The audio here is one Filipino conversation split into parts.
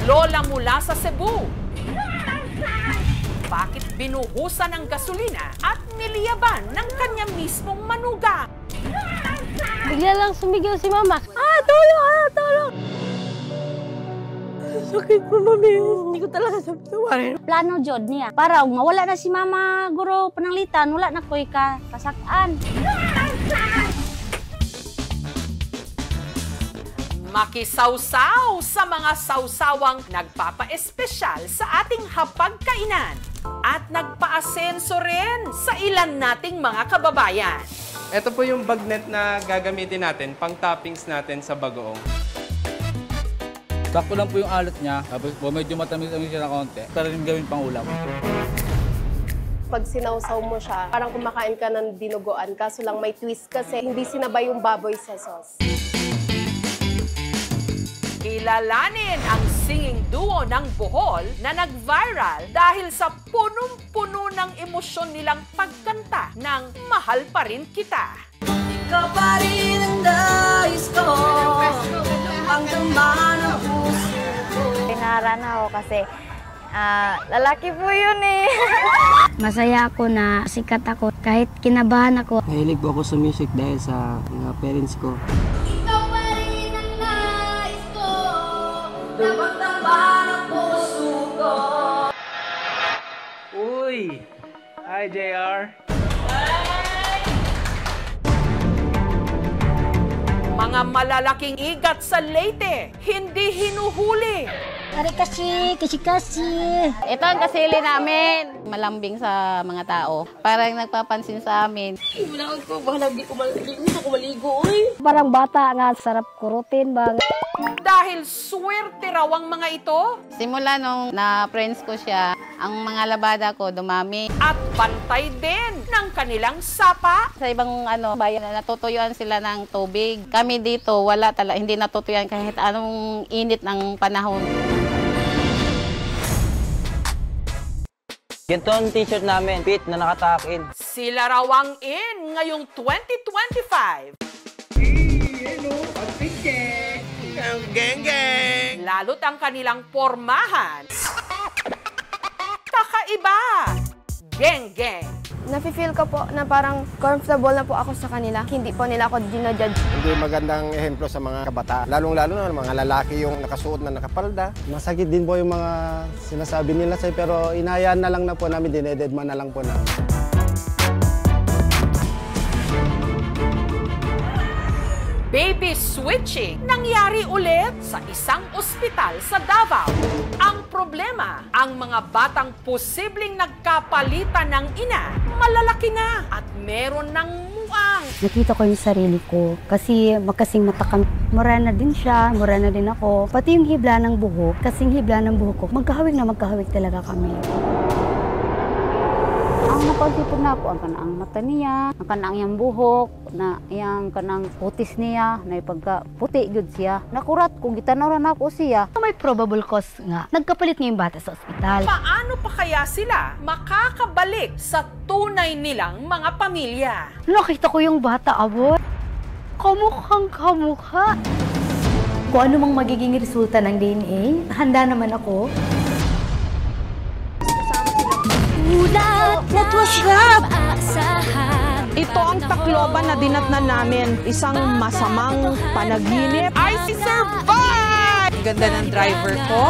lola mula sa Cebu. Bakit binuhusan ng gasolina at niliyaban ng kanya mismong manugang? Bigla lang sumigaw si mama. Tulong! Tulong! Sakit po, mami. Hindi ko talaga sabihin. Plano jod niya. Para mawala na si mama guro pananglitan, wala na ko'y kasakaan. Makisawsaw sa mga sawsawang nagpapa-espesyal sa ating hapagkainan at nagpa-asenso rin sa ilan nating mga kababayan. Ito po yung bagnet na gagamitin natin, pang toppings natin sa bagoong. Sakto lang po yung alat niya, tapos po medyo matamis-tamis siya na konti. Para rin gawin pang ulam. Pag sinawsaw mo siya, parang kumakain ka ng dinuguan, kaso lang may twist kasi hindi sinabay yung baboy sa sauce. Kilalanin ang singing duo ng Bohol na nag-viral dahil sa punong-puno ng emosyon nilang pagkanta ng Mahal Pa Rin Kita. Ikaw pa rin ang nais ko, ang dama ng puso ko. Pinaran ako kasi lalaki po yun eh. Masaya ako na sikat ako kahit kinabahan ako. Nahilig po ako sa music dahil sa mga parents ko. Ikaw pa rin ang nais ko, ang dama ng puso ko. Uy! Hi, JR! Mga malalaking igat sa Leyte, hindi hinuhuli. Ari kasi. Ito ang kasili namin. Malambing sa mga tao. Parang nagpapansin sa amin. Wala ko, bahala di ko maligo, uy. Parang bata nga, sarap kurutin bang. Dahil swerte raw ang mga ito Simula nung na-friends ko siya, ang mga labada ko dumami. at pantay din ng kanilang sapa. Sa ibang bayan, natutuyuan sila ng tubig. Kami dito, hindi natutuyuan kahit anong init ng panahon. Ganito ang t-shirt namin, fit na nakatakin. Sila raw ang in ngayong 2025. Ang geng-geng! Lalo't ang kanilang pormahan. Kakaiba! Geng-geng! Nafe-feel ko po na parang comfortable na po ako sa kanila. Hindi po nila ako ginojudge. Hindi magandang ehemplo sa mga kabataan. Lalong-lalo na mga lalaki yung nakasuot na nakapalda. Masakit din po yung mga sinasabi nila sa'yo, pero inayaan na lang na po namin, dinededma na lang po na. Baby switching nangyari ulit sa isang ospital sa Davao. Ang problema, ang mga batang posibleng nagkapalitan ng ina, malalaki na at meron ng muang. Nakita ko yung sarili ko kasi magkasing matakang morena din siya, morena din ako. Pati yung hibla ng buhok, kasing hibla ng buhok ko, magkahawig na magkahawig talaga kami. Ang napagsipod na ako, ang kanaang mata niya, ang kanaang iyang buhok, na iyang kanaang putis niya, na ipagka-puti good siya. Nakurat ko, gitanaw na ako siya. May probable cause nga, nagkapalit niya yung bata sa ospital. Paano pa kaya sila makakabalik sa tunay nilang mga pamilya? Nakita ko yung bata, abot. Kamukhang kamukha. Kung ano mang magiging resulta ng DNA, handa naman ako. That was love! Ito ang Tacloban na dinatnan namin. Isang masamang panaginip. I survived! Ang ganda ng driver ko.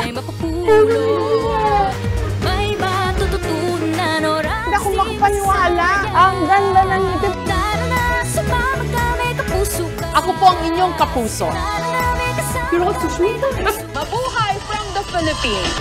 Hindi ako makapaniwala. Ang ganda ng ngipin. Ako po ang inyong kapuso. You're also sweet. Mabuhay from the Philippines!